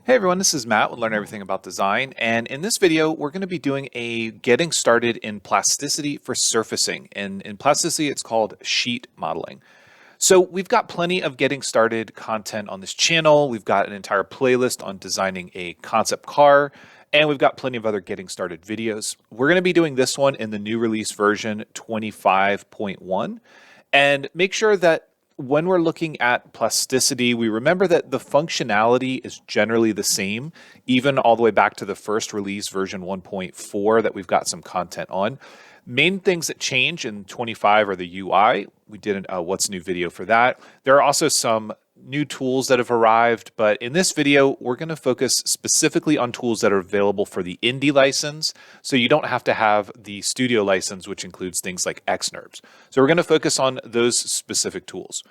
Hey everyone, this is Matt with Learn Everything About Design, and in this video we're going to be doing a getting started in plasticity for surfacing, and in plasticity it's called sheet modeling. So we've got plenty of getting started content on this channel. We've got an entire playlist on designing a concept car, and we've got plenty of other getting started videos. We're going to be doing this one in the new release version 25.1, and make sure that when we're looking at plasticity, we remember that the functionality is generally the same, even all the way back to the first release version 1.4 that we've got some content on. Main things that change in 25 are the UI. We did a what's new video for that. There are also some new tools that have arrived, but in this video, we're going to focus specifically on tools that are available for the indie license, so you don't have to have the studio license, which includes things like Xnerves. So we're going to focus on those specific tools.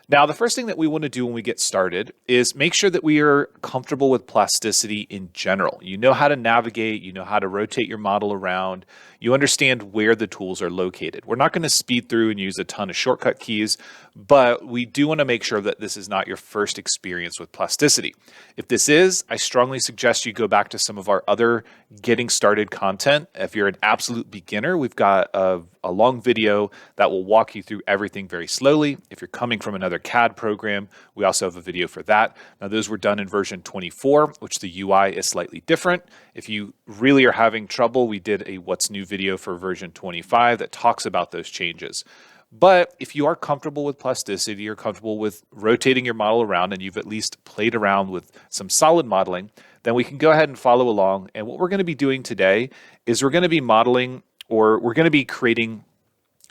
Now, the first thing that we want to do when we get started is make sure that we are comfortable with plasticity in general. You know how to navigate, you know how to rotate your model around, you understand where the tools are located. We're not going to speed through and use a ton of shortcut keys, but we do want to make sure that this is not your first experience with plasticity. If this is, I strongly suggest you go back to some of our other getting started content. If you're an absolute beginner, we've got a long video that will walk you through everything very slowly. If you're coming from another CAD program, we also have a video for that. Now, those were done in version 24, which the UI is slightly different. If you really are having trouble, we did a what's new video for version 25 that talks about those changes. But if you are comfortable with plasticity, you're comfortable with rotating your model around, and you've at least played around with some solid modeling, then we can go ahead and follow along. And what we're going to be doing today is we're going to be modeling, or we're going to be creating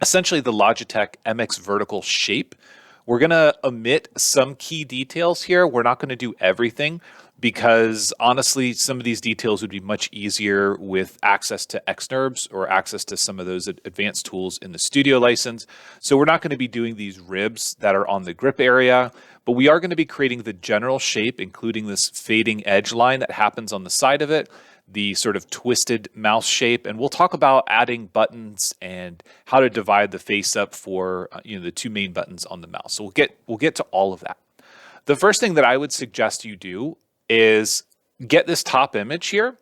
essentially the Logitech MX vertical shape. We're going to omit some key details here. We're not going to do everything because honestly, some of these details would be much easier with access to Xnerves or access to some of those advanced tools in the studio license. So we're not going to be doing these ribs that are on the grip area, but we are going to be creating the general shape, including this fading edge line that happens on the side of it, the sort of twisted mouse shape, and we'll talk about adding buttons and how to divide the face up for the two main buttons on the mouse. So we'll get to all of that. The first thing that I would suggest you do is get this top image here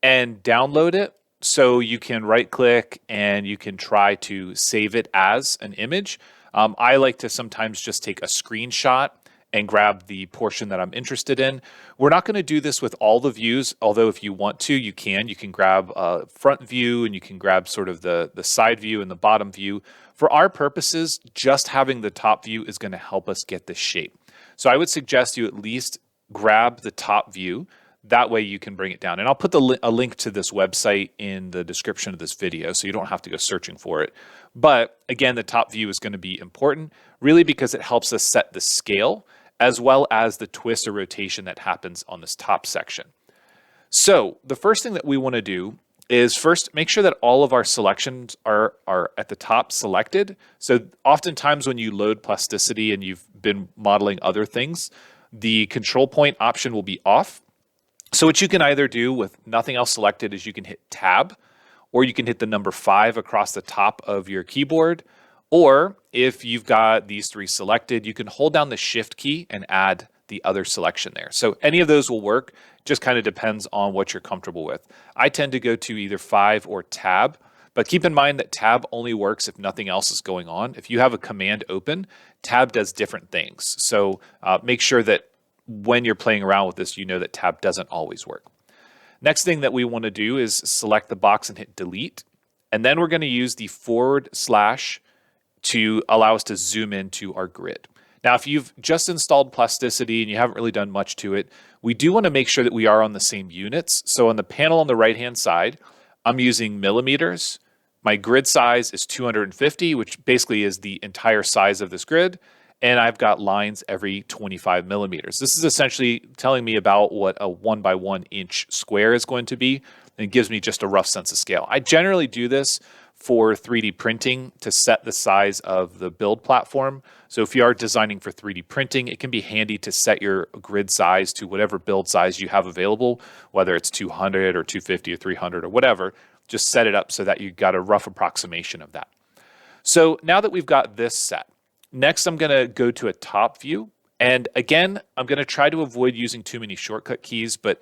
and download it so you can right click and you can try to save it as an image. I like to sometimes just take a screenshot and grab the portion that I'm interested in. We're not going to do this with all the views, although if you want to, you can. You can grab a front view and you can grab sort of the side view and the bottom view. For our purposes, just having the top view is going to help us get this shape. So I would suggest you at least grab the top view. That way you can bring it down. And I'll put a link to this website in the description of this video, so you don't have to go searching for it. But again, the top view is going to be important, really because it helps us set the scale as well as the twist or rotation that happens on this top section. So the first thing that we want to do is first make sure that all of our selections are at the top selected. So oftentimes when you load plasticity and you've been modeling other things, the control point option will be off. So what you can either do with nothing else selected is you can hit Tab, or you can hit the number 5 across the top of your keyboard. Or if you've got these three selected, you can hold down the Shift key and add the other selection there. So any of those will work, just kind of depends on what you're comfortable with. I tend to go to either 5 or Tab, but keep in mind that Tab only works if nothing else is going on. If you have a command open, Tab does different things. So make sure that when you're playing around with this, you know that Tab doesn't always work. Next thing that we want to do is select the box and hit Delete. And then we're going to use the / to allow us to zoom into our grid. Now, if you've just installed Plasticity and you haven't really done much to it, we do want to make sure that we are on the same units. So on the panel on the right-hand side, I'm using millimeters. My grid size is 250, which basically is the entire size of this grid. And I've got lines every 25 millimeters. This is essentially telling me about what a 1 by 1 inch square is going to be, and it gives me just a rough sense of scale. I generally do this for 3D printing to set the size of the build platform. So if you are designing for 3D printing, it can be handy to set your grid size to whatever build size you have available, whether it's 200 or 250 or 300 or whatever. Just set it up so that you've got a rough approximation of that. So now that we've got this set, next I'm going to go to a top view And again, I'm going to try to avoid using too many shortcut keys, but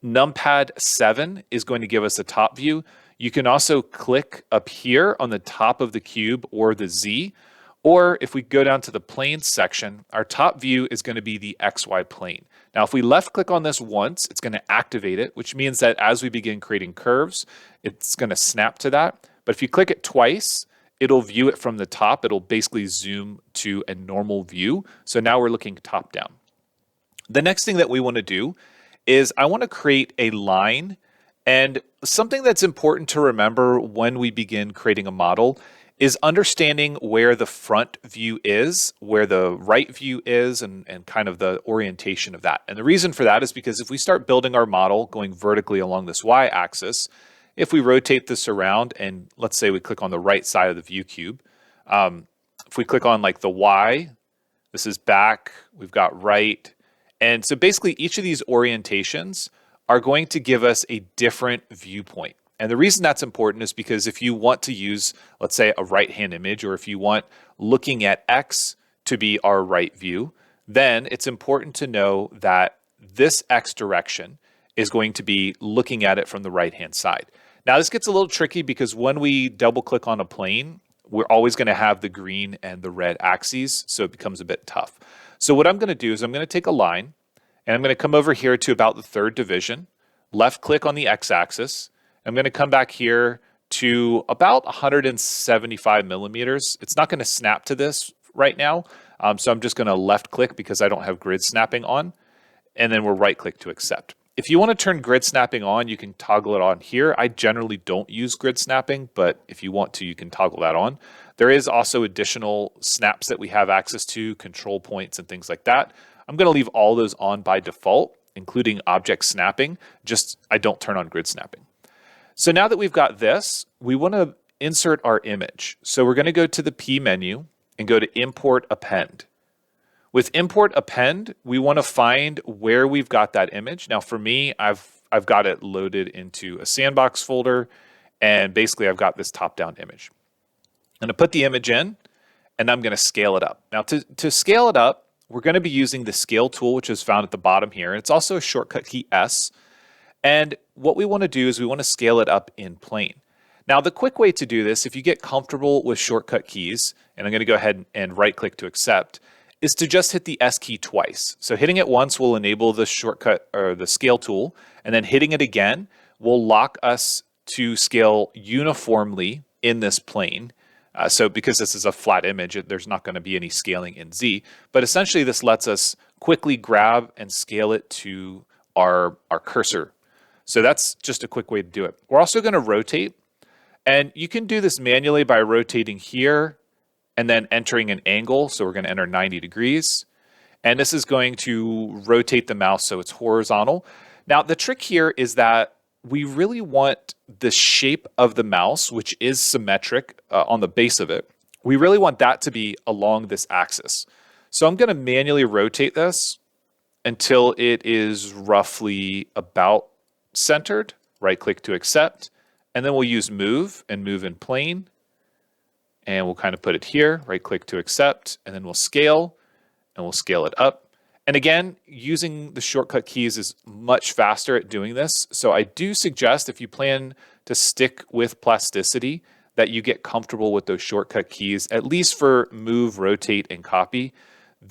numpad 7 is going to give us a top view. You can also click up here on the top of the cube or the Z, or if we go down to the planes section, our top view is going to be the XY plane. Now, if we left click on this once, it's going to activate it, which means that as we begin creating curves, it's going to snap to that. But if you click it twice, it'll view it from the top. It'll basically zoom to a normal view. So now we're looking top down. The next thing that we want to do is I want to create a line, and something that's important to remember when we begin creating a model is understanding where the front view is, where the right view is, and kind of the orientation of that. And the reason for that is because if we start building our model going vertically along this y-axis, if we rotate this around and let's say we click on the right side of the view cube, if we click on like the y, this is back, we've got right, and so basically each of these orientations are going to give us a different viewpoint. And the reason that's important is because if you want to use, let's say, a right-hand image, or if you want looking at X to be our right view, then it's important to know that this X direction is going to be looking at it from the right-hand side. Now, this gets a little tricky because when we double-click on a plane, we're always going to have the green and the red axes, so it becomes a bit tough. So what I'm going to do is I'm going to take a line, and I'm going to come over here to about the third division, left-click on the X-axis. I'm going to come back here to about 175 millimeters. It's not going to snap to this right now, so I'm just going to left-click because I don't have grid snapping on, and then we'll right-click to accept. If you want to turn grid snapping on, you can toggle it on here. I generally don't use grid snapping, but if you want to, you can toggle that on. There is also additional snaps that we have access to, control points and things like that. I'm going to leave all those on by default, including object snapping, just I don't turn on grid snapping. So now that we've got this, we want to insert our image. So we're going to go to the P menu and go to Import Append. With Import Append, we want to find where we've got that image. Now for me, I've got it loaded into a sandbox folder, and basically I've got this top-down image. I'm going to put the image in, and I'm going to scale it up. Now to scale it up, we're going to be using the Scale tool, which is found at the bottom here. It's also a shortcut key S. And what we want to do is we want to scale it up in plane. Now, the quick way to do this, if you get comfortable with shortcut keys, and I'm going to go ahead and right-click to accept, is to just hit the S key twice. So hitting it once will enable the shortcut or the Scale tool, and then hitting it again will lock us to scale uniformly in this plane. So because this is a flat image, there's not going to be any scaling in Z, but essentially this lets us quickly grab and scale it to our cursor. So that's just a quick way to do it. We're also going to rotate, and you can do this manually by rotating here and then entering an angle. So we're going to enter 90 degrees, and this is going to rotate the mouse so it's horizontal. Now the trick here is that we really want the shape of the mouse, which is symmetric on the base of it. We really want that to be along this axis. So I'm going to manually rotate this until it is roughly about centered. Right-click to accept, and then we'll use move and move in plane, and we'll kind of put it here. Right-click to accept, and then we'll scale, and we'll scale it up. And again, using the shortcut keys is much faster at doing this. So I do suggest if you plan to stick with Plasticity that you get comfortable with those shortcut keys, at least for move, rotate, and copy.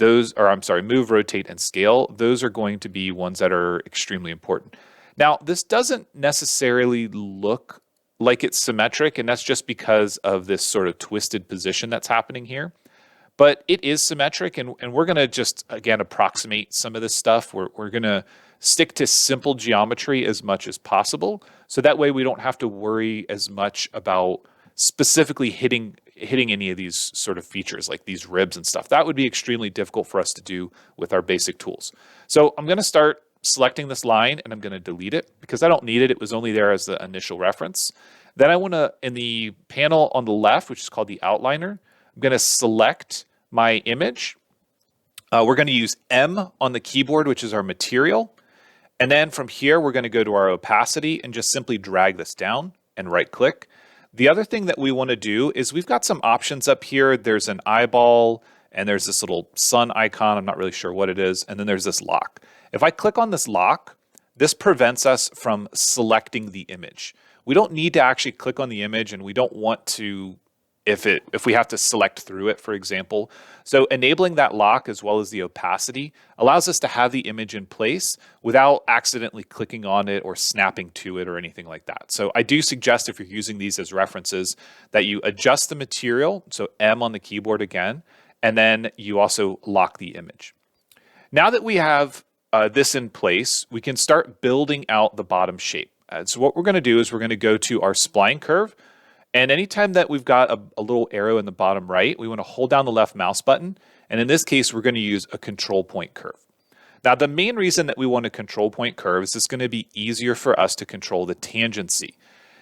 Move, rotate, and scale. Those are going to be ones that are extremely important. Now, this doesn't necessarily look like it's symmetric, and that's just because of this sort of twisted position that's happening here. But it is symmetric, and we're going to just, again, approximate some of this stuff. We're going to stick to simple geometry as much as possible, so that way we don't have to worry as much about specifically hitting any of these sort of features, like these ribs and stuff. That would be extremely difficult for us to do with our basic tools. So I'm going to start selecting this line, and I'm going to delete it because I don't need it. It was only there as the initial reference. Then I want to, in the panel on the left, which is called the outliner, I'm going to select my image. We're going to use M on the keyboard, which is our material. And then from here, we're going to go to our opacity and just simply drag this down and right click. The other thing that we want to do is we've got some options up here. There's an eyeball and there's this little sun icon. I'm not really sure what it is. And then there's this lock. If I click on this lock, this prevents us from selecting the image. We don't need to actually click on the image, and we don't want to if we have to select through it, for example. So enabling that lock as well as the opacity allows us to have the image in place without accidentally clicking on it or snapping to it or anything like that. So I do suggest, if you're using these as references, that you adjust the material, so M on the keyboard again, and then you also lock the image. Now that we have this in place, we can start building out the bottom shape. So what we're going to do is we're going to go to our spline curve. And anytime that we've got a little arrow in the bottom right, we want to hold down the left mouse button. And in this case, we're going to use a control point curve. Now, the main reason that we want a control point curve is it's going to be easier for us to control the tangency.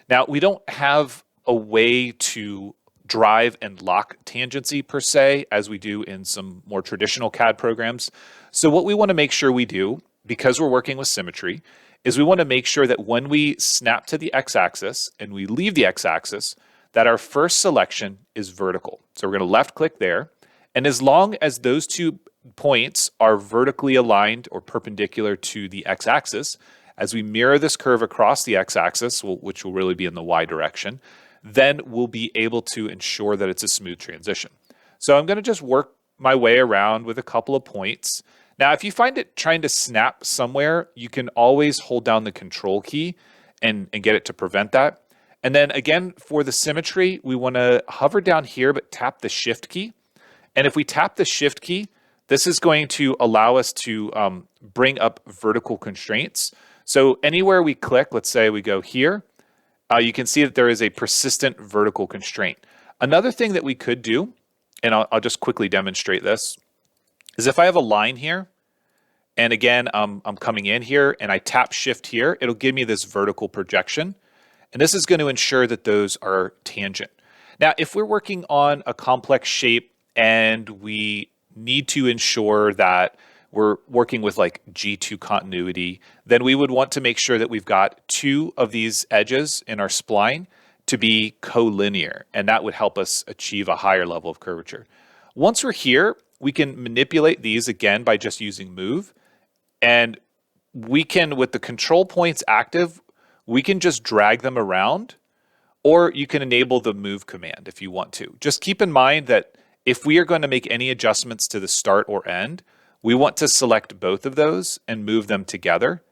Now, we don't have a way to drive and lock tangency per se, as we do in some more traditional CAD programs. So what we want to make sure we do, because we're working with symmetry, is we want to make sure that when we snap to the x-axis and we leave the x-axis, that our first selection is vertical. So we're going to left click there. And as long as those 2 points are vertically aligned or perpendicular to the x-axis, as we mirror this curve across the x-axis, which will really be in the y direction, then we'll be able to ensure that it's a smooth transition. So I'm going to just work my way around with a couple of points. Now, if you find it trying to snap somewhere, you can always hold down the control key and get it to prevent that. And then again, for the symmetry, we want to hover down here, but tap the shift key. And if we tap the shift key, this is going to allow us to bring up vertical constraints. So anywhere we click, let's say we go here, you can see that there is a persistent vertical constraint. Another thing that we could do, and I'll just quickly demonstrate this, is if I have a line here, and again, I'm coming in here and I tap shift here, it'll give me this vertical projection. And this is going to ensure that those are tangent. Now, if we're working on a complex shape and we need to ensure that we're working with like G2 continuity, then we would want to make sure that we've got 2 of these edges in our spline to be collinear, and that would help us achieve a higher level of curvature. Once we're here, we can manipulate these again by just using move. And we can, with the control points active, we can just drag them around, or you can enable the move command if you want to. Just keep in mind that if we are going to make any adjustments to the start or end, we want to select both of those and move them together.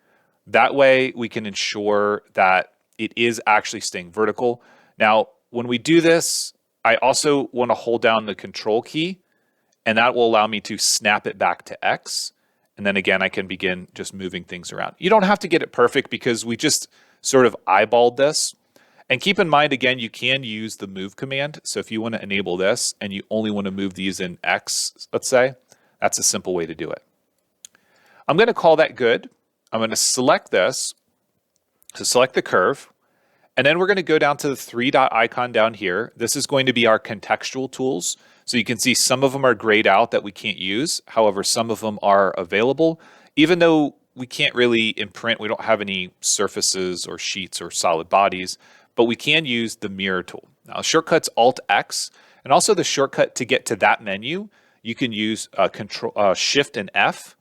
That way we can ensure that it is actually staying vertical. Now, when we do this, I also want to hold down the control key, and that will allow me to snap it back to X. And then again, I can begin just moving things around. You don't have to get it perfect because we just sort of eyeballed this. And keep in mind, again, you can use the move command. So if you want to enable this and you only want to move these in X, let's say, that's a simple way to do it. I'm going to call that good. I'm going to select this, to select the curve. And then we're going to go down to the 3-dot icon down here. This is going to be our contextual tools. So you can see some of them are grayed out that we can't use. However, some of them are available. Even though we can't really imprint, we don't have any surfaces or sheets or solid bodies, but we can use the mirror tool. Now, shortcut's Alt-X, and also the shortcut to get to that menu, you can use Shift and F,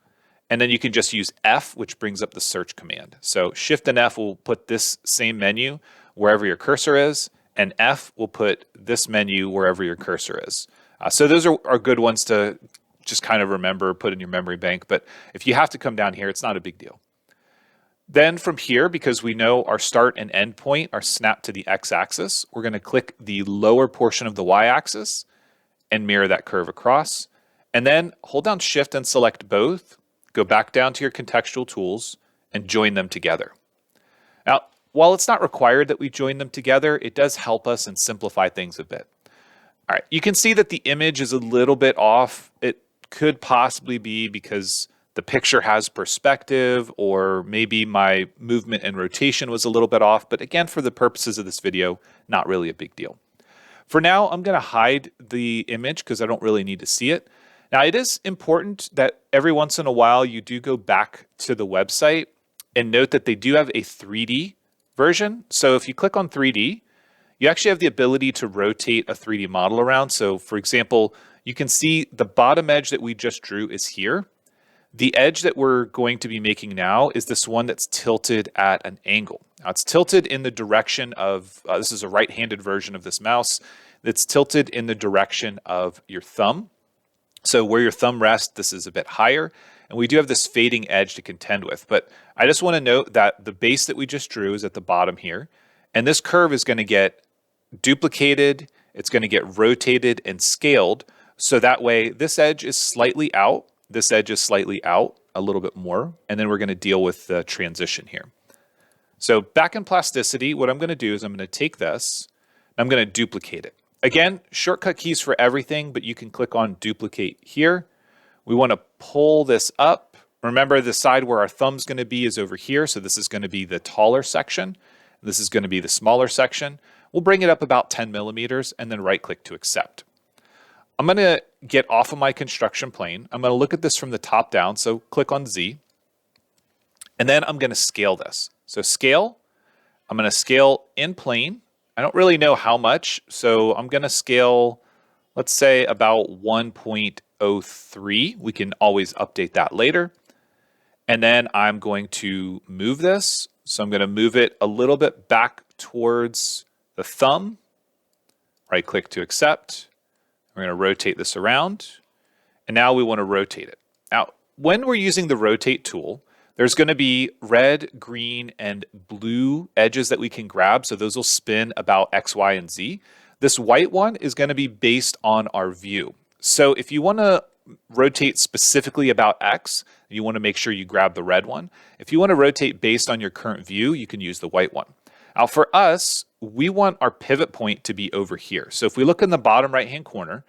and then you can just use F, which brings up the search command. So Shift and F will put this same menu wherever your cursor is, and F will put this menu wherever your cursor is. So those are good ones to just kind of remember, put in your memory bank. But if you have to come down here, it's not a big deal. Then from here, because we know our start and end point are snapped to the x-axis, we're going to click the lower portion of the y-axis and mirror that curve across. And then hold down Shift and select both. Go back down to your contextual tools and join them together. Now, while it's not required that we join them together, it does help us and simplify things a bit. All right, you can see that the image is a little bit off. It could possibly be because the picture has perspective, or maybe my movement and rotation was a little bit off. But again, for the purposes of this video, not really a big deal. For now, I'm going to hide the image because I don't really need to see it. Now, it is important that every once in a while you do go back to the website and note that they do have a 3D version. So if you click on 3D, you actually have the ability to rotate a 3D model around. So for example, you can see the bottom edge that we just drew is here. The edge that we're going to be making now is this one that's tilted at an angle. Now it's tilted in the direction of, this is a right-handed version of this mouse, that's tilted in the direction of your thumb. So where your thumb rests, this is a bit higher, and we do have this fading edge to contend with. But I just want to note that the base that we just drew is at the bottom here, and this curve is going to get duplicated, it's going to get rotated and scaled, so that way this edge is slightly out, this edge is slightly out a little bit more, and then we're going to deal with the transition here. So back in Plasticity, what I'm going to do is I'm going to take this, and I'm going to duplicate it. Again, shortcut keys for everything, but you can click on duplicate here. We want to pull this up. Remember, the side where our thumb's going to be is over here, so this is going to be the taller section. This is going to be the smaller section. We'll bring it up about 10 millimeters and then right-click to accept. I'm going to get off of my construction plane. I'm going to look at this from the top down, so click on Z. And then I'm going to scale this. So scale, I'm going to scale in plane. I don't really know how much, so I'm going to scale, let's say about 1.03. We can always update that later. And then I'm going to move this. So I'm going to move it a little bit back towards the thumb. Right click to accept. We're going to rotate this around. And now we want to rotate it. Now, when we're using the rotate tool, there's going to be red, green, and blue edges that we can grab. So those will spin about X, Y, and Z. This white one is going to be based on our view. So if you want to rotate specifically about X, you want to make sure you grab the red one. If you want to rotate based on your current view, you can use the white one. Now for us, we want our pivot point to be over here. So if we look in the bottom right-hand corner,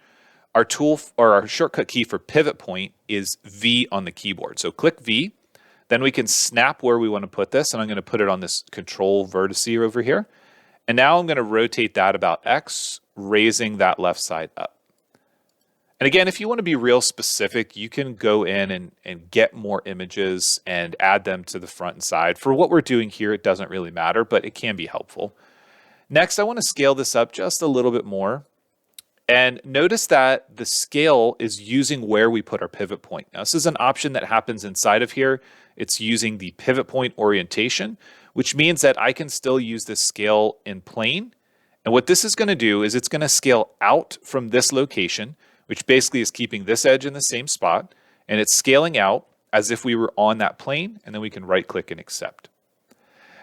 our tool or our shortcut key for pivot point is V on the keyboard. So click V. Then we can snap where we want to put this, and I'm going to put it on this control vertice over here. And now I'm going to rotate that about X, raising that left side up. And again, if you want to be real specific, you can go in and get more images and add them to the front and side. For what we're doing here, it doesn't really matter, but it can be helpful. Next, I want to scale this up just a little bit more. And notice that the scale is using where we put our pivot point. Now, this is an option that happens inside of here. It's using the pivot point orientation, which means that I can still use this scale in plane. And what this is going to do is it's going to scale out from this location, which basically is keeping this edge in the same spot. And it's scaling out as if we were on that plane, and then we can right click and accept.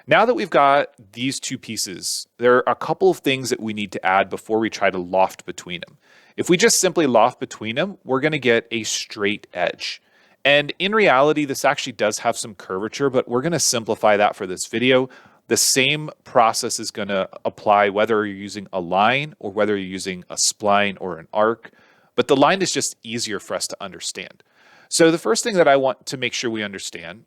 Now that we've got these two pieces, there are a couple of things that we need to add before we try to loft between them. If we just simply loft between them, we're going to get a straight edge. And in reality, this actually does have some curvature, but we're going to simplify that for this video. The same process is going to apply whether you're using a line or whether you're using a spline or an arc, but the line is just easier for us to understand. So the first thing that I want to make sure we understand,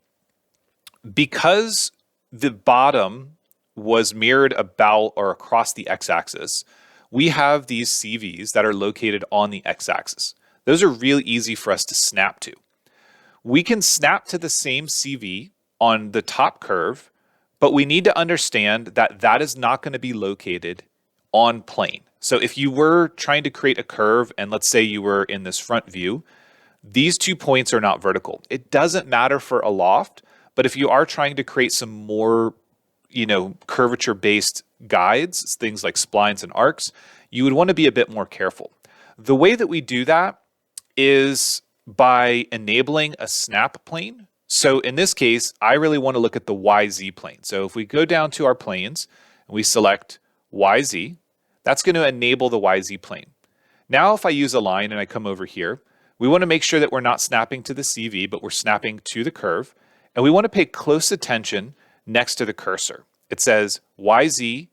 because the bottom was mirrored about or across the x-axis, we have these CVs that are located on the x-axis. Those are really easy for us to snap to. We can snap to the same CV on the top curve, but we need to understand that that is not going to be located on plane. So if you were trying to create a curve, and let's say you were in this front view, these 2 points are not vertical. It doesn't matter for a loft, but if you are trying to create some more, curvature-based guides, things like splines and arcs, you would want to be a bit more careful. The way that we do that is by enabling a snap plane. So in this case, I really want to look at the YZ plane. So if we go down to our planes and we select YZ, that's going to enable the YZ plane. Now if I use a line and I come over here, we want to make sure that we're not snapping to the CV, but we're snapping to the curve. And we want to pay close attention next to the cursor. It says YZ,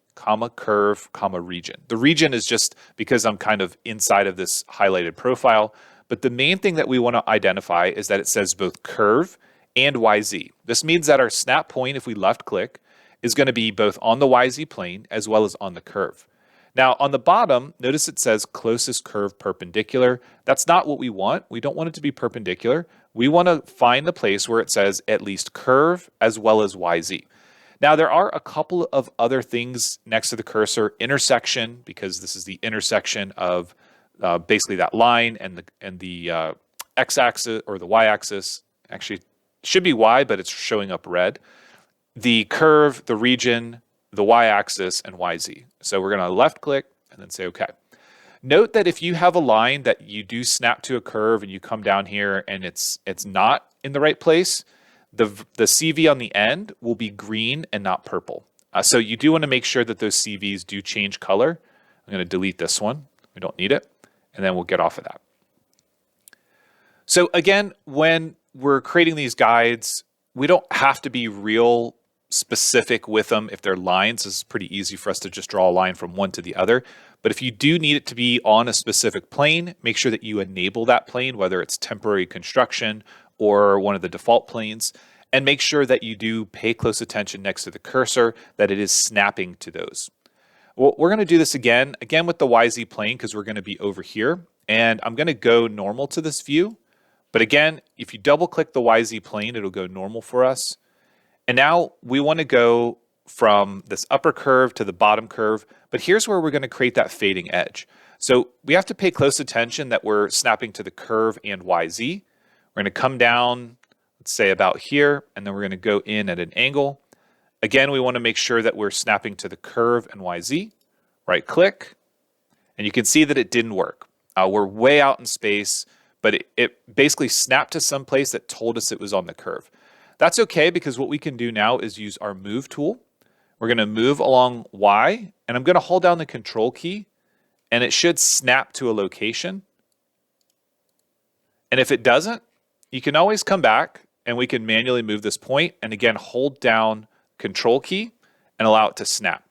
curve, region. The region is just because I'm kind of inside of this highlighted profile. But the main thing that we want to identify is that it says both curve and YZ. This means that our snap point, if we left click, is going to be both on the YZ plane as well as on the curve. Now on the bottom, notice it says closest curve perpendicular. That's not what we want. We don't want it to be perpendicular. We want to find the place where it says at least curve as well as YZ. Now there are a couple of other things next to the cursor. Intersection, because this is the intersection of basically that line and the x-axis or the y-axis. Actually, should be y, but it's showing up red. The curve, the region, the y-axis, and yz. So we're going to left click and then say OK. Note that if you have a line that you do snap to a curve and you come down here and it's not in the right place, the CV on the end will be green and not purple. So you do want to make sure that those CVs do change color. I'm going to delete this one. We don't need it. And then we'll get off of that. So again, when we're creating these guides, we don't have to be real specific with them. If they're lines, it's pretty easy for us to just draw a line from one to the other. But if you do need it to be on a specific plane, make sure that you enable that plane, whether it's temporary construction or one of the default planes, and make sure that you do pay close attention next to the cursor, that it is snapping to those. Well, we're going to do this again with the YZ plane because we're going to be over here. And I'm going to go normal to this view. But again, if you double click the YZ plane, it'll go normal for us. And now we want to go from this upper curve to the bottom curve. But here's where we're going to create that fading edge. So we have to pay close attention that we're snapping to the curve and YZ. We're going to come down, let's say about here, and then we're going to go in at an angle. Again, we want to make sure that we're snapping to the curve and YZ. Right click, and you can see that it didn't work. We're way out in space, but it basically snapped to some place that told us it was on the curve. That's okay because what we can do now is use our move tool. We're going to move along Y, and I'm going to hold down the control key, and it should snap to a location. And if it doesn't, you can always come back, and we can manually move this point, and again, hold down control key and allow it to snap.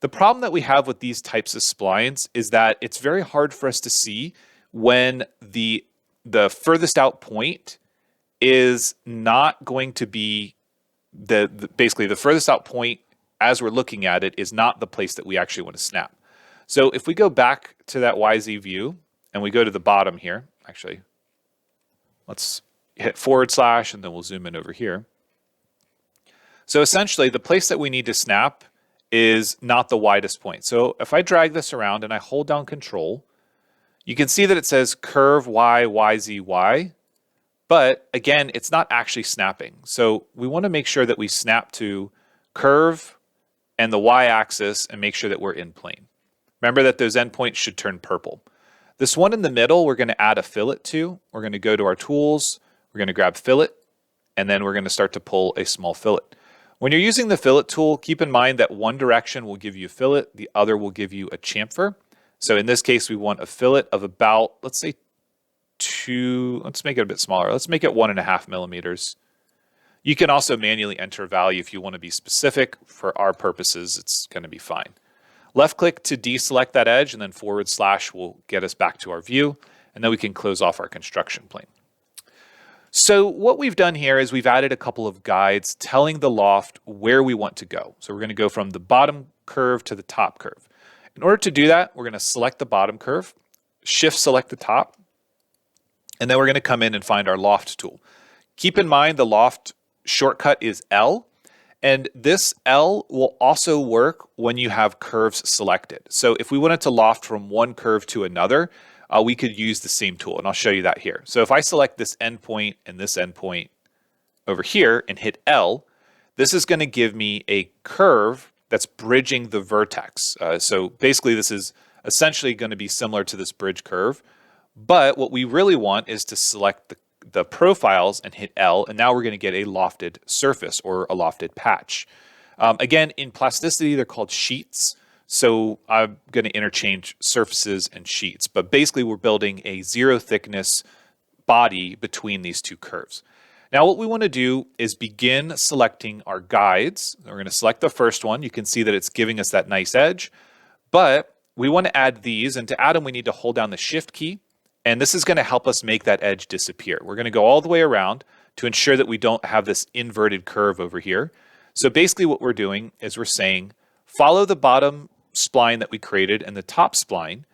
The problem that we have with these types of splines is that it's very hard for us to see when the furthest out point is not going to be basically the furthest out point as we're looking at it is not the place that we actually want to snap. So if we go back to that YZ view and we go to the bottom here, actually, let's hit / and then we'll zoom in over here. So essentially the place that we need to snap is not the widest point. So if I drag this around and I hold down control, you can see that it says curve Y, YZ, Y, but again, it's not actually snapping. So we want to make sure that we snap to curve and the Y axis and make sure that we're in plane. Remember that those endpoints should turn purple. This one in the middle, we're going to add a fillet to. We're going to go to our tools, we're going to grab fillet, and then we're going to start to pull a small fillet. When you're using the fillet tool, keep in mind that one direction will give you a fillet, the other will give you a chamfer. So in this case, we want a fillet of about, let's say let's make it a bit smaller. Let's make it 1.5 millimeters. You can also manually enter a value if you want to be specific. For our purposes, it's going to be fine. Left click to deselect that edge, and then / will get us back to our view, and then we can close off our construction plane. So what we've done here is we've added a couple of guides telling the loft where we want to go. So we're going to go from the bottom curve to the top curve. In order to do that, we're going to select the bottom curve, shift select the top, and then we're going to come in and find our loft tool. Keep in mind the loft shortcut is L, and this L will also work when you have curves selected. So if we wanted to loft from one curve to another, we could use the same tool, and I'll show you that here. So if I select this endpoint and this endpoint over here and hit L, this is going to give me a curve that's bridging the vertex. So basically this is essentially going to be similar to this bridge curve, but what we really want is to select the profiles and hit L, and now we're going to get a lofted surface or a lofted patch. Again, in plasticity, they're called sheets. So I'm going to interchange surfaces and sheets, but basically we're building a zero thickness body between these two curves. Now what we want to do is begin selecting our guides. We're going to select the first one. You can see that it's giving us that nice edge, but we want to add these, and to add them we need to hold down the shift key, and this is going to help us make that edge disappear. We're going to go all the way around to ensure that we don't have this inverted curve over here. So basically what we're doing is we're saying follow the bottom spline that we created and the top spline,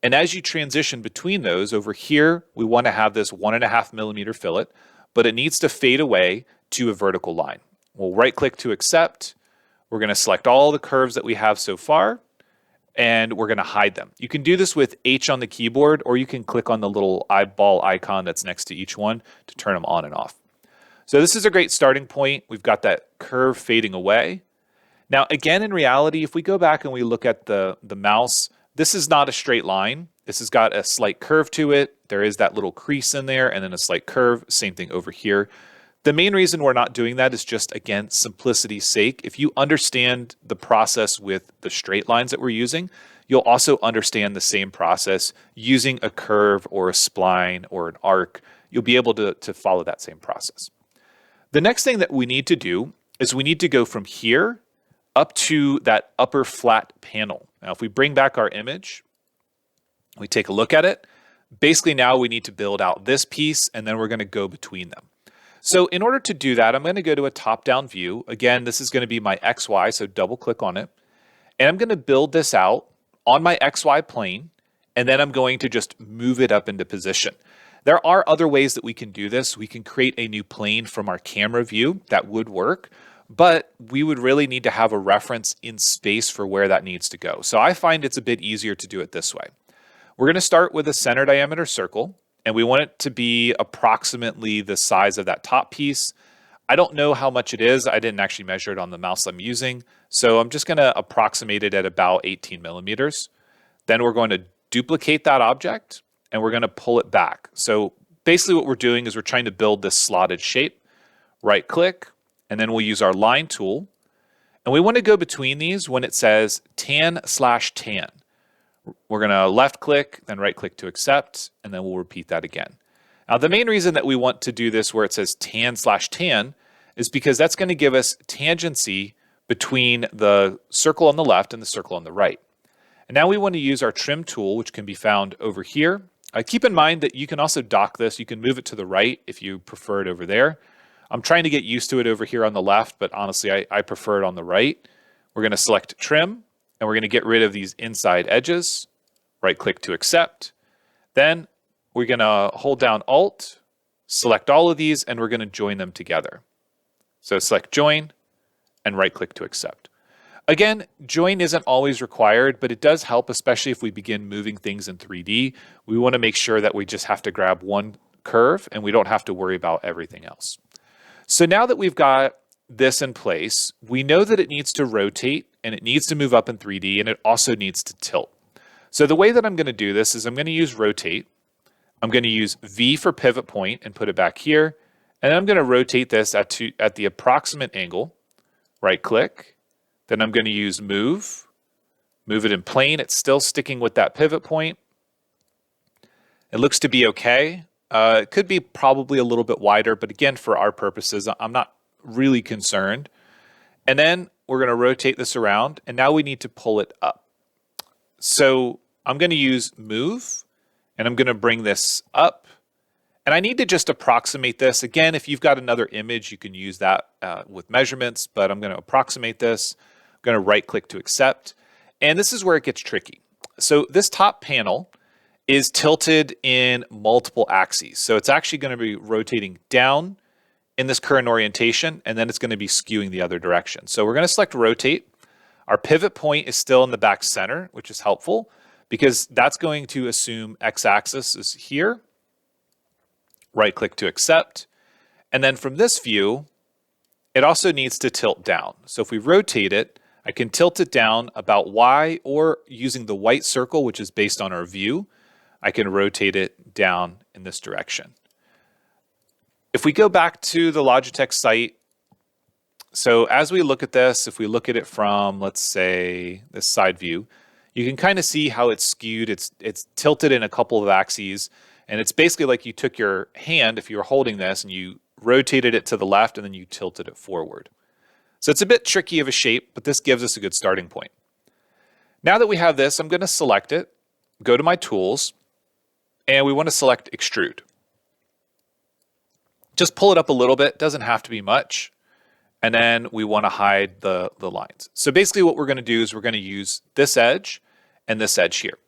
and as you transition between those, over here we want to have this 1.5 millimeter fillet, but it needs to fade away to a vertical line. We'll right click to accept. We're going to select all the curves that we have so far, and we're going to hide them. You can do this with H on the keyboard, or you can click on the little eyeball icon that's next to each one to turn them on and off. So this is a great starting point. We've got that curve fading away. Now, again, in reality, if we go back and we look at the mouse, this is not a straight line. This has got a slight curve to it. There is that little crease in there and then a slight curve. Same thing over here. The main reason we're not doing that is just, again, simplicity's sake. If you understand the process with the straight lines that we're using, you'll also understand the same process using a curve or a spline or an arc. You'll be able to follow that same process. The next thing that we need to do is we need to go from here up to that upper flat panel. Now, if we bring back our image, we take a look at it. Basically, now we need to build out this piece, and then we're going to go between them. So in order to do that, I'm going to go to a top-down view. Again, this is going to be my XY, so double-click on it. And I'm going to build this out on my XY plane, and then I'm going to just move it up into position. There are other ways that we can do this. We can create a new plane from our camera view. That would work, but we would really need to have a reference in space for where that needs to go. So I find it's a bit easier to do it this way. We're going to start with a center diameter circle, and we want it to be approximately the size of that top piece. I don't know how much it is. I didn't actually measure it on the mouse I'm using. So I'm just going to approximate it at about 18 millimeters. Then we're going to duplicate that object, and we're going to pull it back. So basically what we're doing is we're trying to build this slotted shape. Right click, and then we'll use our line tool. And we want to go between these when it says tan/tan. We're going to left click, then right click to accept, and then we'll repeat that again. Now, the main reason that we want to do this where it says tan/tan is because that's going to give us tangency between the circle on the left and the circle on the right. And now we want to use our trim tool, which can be found over here. Keep in mind that you can also dock this. You can move it to the right if you prefer it over there. I'm trying to get used to it over here on the left, but honestly, I prefer it on the right. We're going to select trim, and we're going to get rid of these inside edges. Right click to accept. Then we're going to hold down Alt, select all of these, and we're going to join them together. So select join and right click to accept. Again, join isn't always required, but it does help, especially if we begin moving things in 3D. We want to make sure that we just have to grab one curve and we don't have to worry about everything else. So now that we've got this in place, we know that it needs to rotate and it needs to move up in 3D, and it also needs to tilt. So the way that I'm going to do this is I'm going to use rotate. I'm going to use V for pivot point and put it back here. And I'm going to rotate this at the approximate angle. Right click. Then I'm going to use move. Move it in plane. It's still sticking with that pivot point. It looks to be okay. It could be probably a little bit wider, but again, for our purposes, I'm not really concerned. And then we're going to rotate this around, and now we need to pull it up. So I'm going to use move, and I'm going to bring this up. And I need to just approximate this. Again, if you've got another image, you can use that with measurements, but I'm going to approximate this. I'm going to right click to accept. And this is where it gets tricky. So this top panel is tilted in multiple axes. So it's actually going to be rotating down in this current orientation, and then it's going to be skewing the other direction. So we're going to select rotate. Our pivot point is still in the back center, which is helpful because that's going to assume x-axis is here. Right click to accept. And then from this view, it also needs to tilt down. So if we rotate it, I can tilt it down about Y, or using the white circle, which is based on our view, I can rotate it down in this direction. If we go back to the Logitech site, so as we look at this, if we look at it from, let's say, this side view, you can kind of see how it's skewed. It's tilted in a couple of axes. And it's basically like you took your hand, if you were holding this, and you rotated it to the left and then you tilted it forward. So it's a bit tricky of a shape, but this gives us a good starting point. Now that we have this, I'm going to select it, go to my tools, and we want to select extrude. Just pull it up a little bit, doesn't have to be much. And then we want to hide the lines. So basically what we're going to do is we're going to use this edge and this edge here.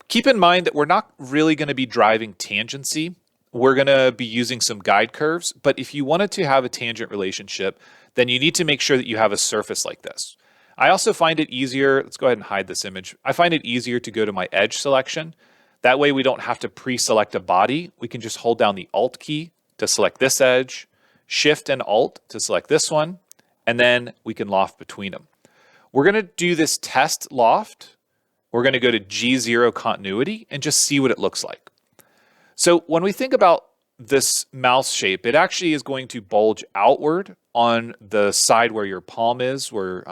Keep in mind that we're not really going to be driving tangency. We're going to be using some guide curves, but if you wanted to have a tangent relationship, then you need to make sure that you have a surface like this. I also find it easier, let's go ahead and hide this image. I find it easier to go to my edge selection. That way we don't have to pre-select a body. We can just hold down the Alt key to select this edge, Shift and Alt to select this one, and then we can loft between them. We're going to do this test loft. We're going to go to G0 continuity and just see what it looks like. So when we think about this mouse shape, it actually is going to bulge outward on the side where your palm is, where,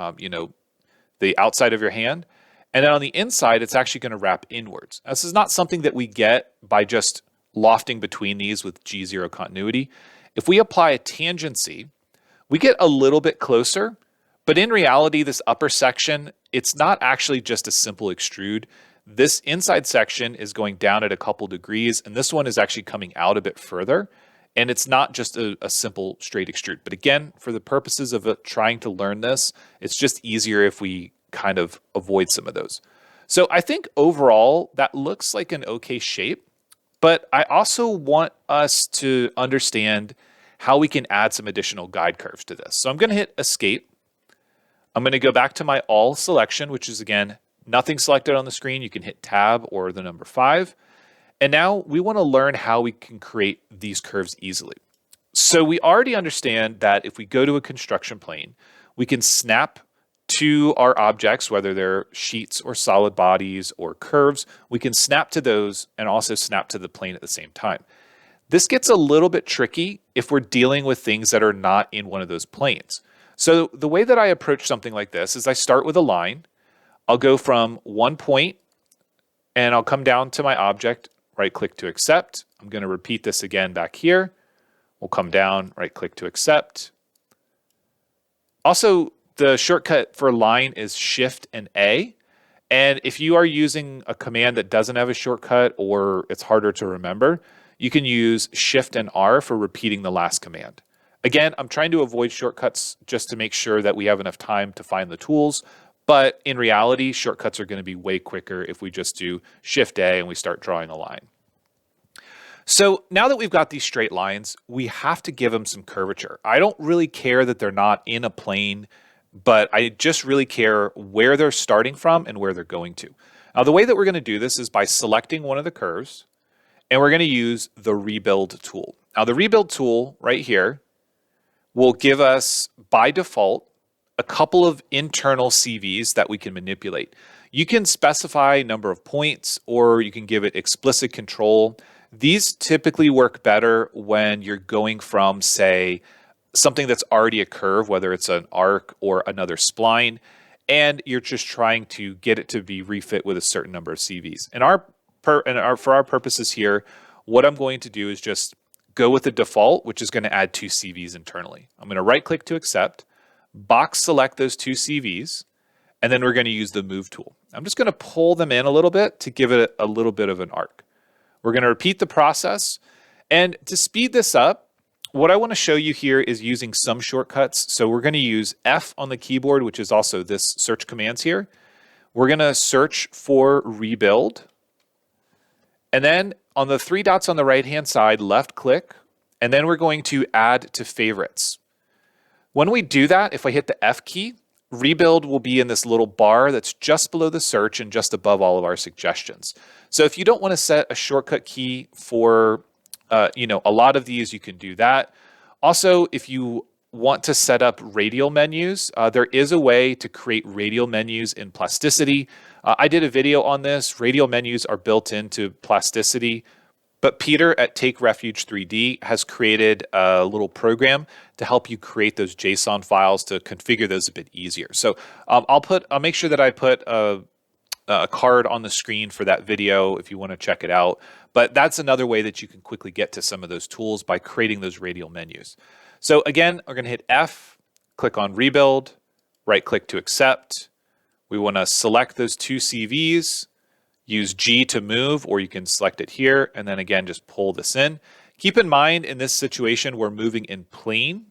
the outside of your hand. And then on the inside, it's actually going to wrap inwards. Now, this is not something that we get by just lofting between these with G0 continuity. If we apply a tangency, we get a little bit closer, but in reality, this upper section, it's not actually just a simple extrude. This inside section is going down at a couple degrees, and this one is actually coming out a bit further. And it's not just a simple straight extrude. But again, for the purposes of trying to learn this, it's just easier if we kind of avoid some of those. So I think overall, that looks like an okay shape. But I also want us to understand how we can add some additional guide curves to this. So I'm going to hit Escape. I'm going to go back to my All selection, which is, again, nothing selected on the screen. You can hit Tab or the number 5. And now we want to learn how we can create these curves easily. So we already understand that if we go to a construction plane, we can snap to our objects, whether they're sheets or solid bodies or curves. We can snap to those and also snap to the plane at the same time. This gets a little bit tricky if we're dealing with things that are not in one of those planes. So the way that I approach something like this is I start with a line. I'll go from one point and I'll come down to my object, right click to accept. I'm going to repeat this again back here. We'll come down, right click to accept. Also, the shortcut for line is Shift and A. And if you are using a command that doesn't have a shortcut or it's harder to remember, you can use Shift and R for repeating the last command. Again, I'm trying to avoid shortcuts just to make sure that we have enough time to find the tools. But in reality, shortcuts are going to be way quicker if we just do Shift A and we start drawing a line. So now that we've got these straight lines, we have to give them some curvature. I don't really care that they're not in a plane, but I just really care where they're starting from and where they're going to. Now, the way that we're going to do this is by selecting one of the curves, and we're going to use the Rebuild tool. Now, the Rebuild tool right here will give us, by default, a couple of internal CVs that we can manipulate. You can specify number of points, or you can give it explicit control. These typically work better when you're going from, say, something that's already a curve, whether it's an arc or another spline, and you're just trying to get it to be refit with a certain number of CVs. For our purposes here, what I'm going to do is just go with the default, which is going to add 2 CVs internally. I'm going to right-click to accept, box select those 2 CVs, and then we're going to use the Move tool. I'm just going to pull them in a little bit to give it a little bit of an arc. We're going to repeat the process, and to speed this up, what I want to show you here is using some shortcuts. So we're going to use F on the keyboard, which is also this search commands here. We're going to search for Rebuild, and then on the 3 dots on the right-hand side, left click, and then we're going to add to favorites. When we do that, if I hit the F key, Rebuild will be in this little bar that's just below the search and just above all of our suggestions. So if you don't want to set a shortcut key for a lot of these, you can do that. Also, if you want to set up radial menus, there is a way to create radial menus in Plasticity. I did a video on this. Radial menus are built into Plasticity, but Peter at Take Refuge 3D has created a little program to help you create those JSON files to configure those a bit easier. So I'll make sure that I put a card on the screen for that video if you want to check it out. But that's another way that you can quickly get to some of those tools by creating those radial menus. So again, we're going to hit F, click on Rebuild, right click to accept. We want to select those 2 CVs, use G to move, or you can select it here, and then again, just pull this in. Keep in mind, in this situation, we're moving in plane.